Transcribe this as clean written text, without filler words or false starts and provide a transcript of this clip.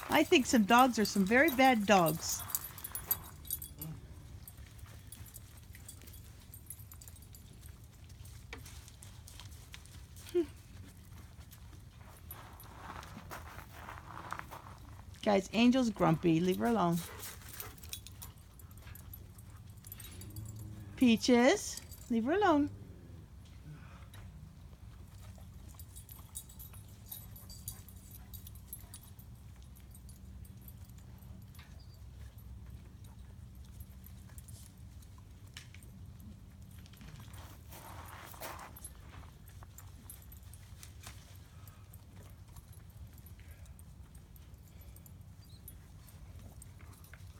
I think some dogs are some very bad dogs. Guys, Angel's grumpy. Leave her alone. Peaches, leave her alone.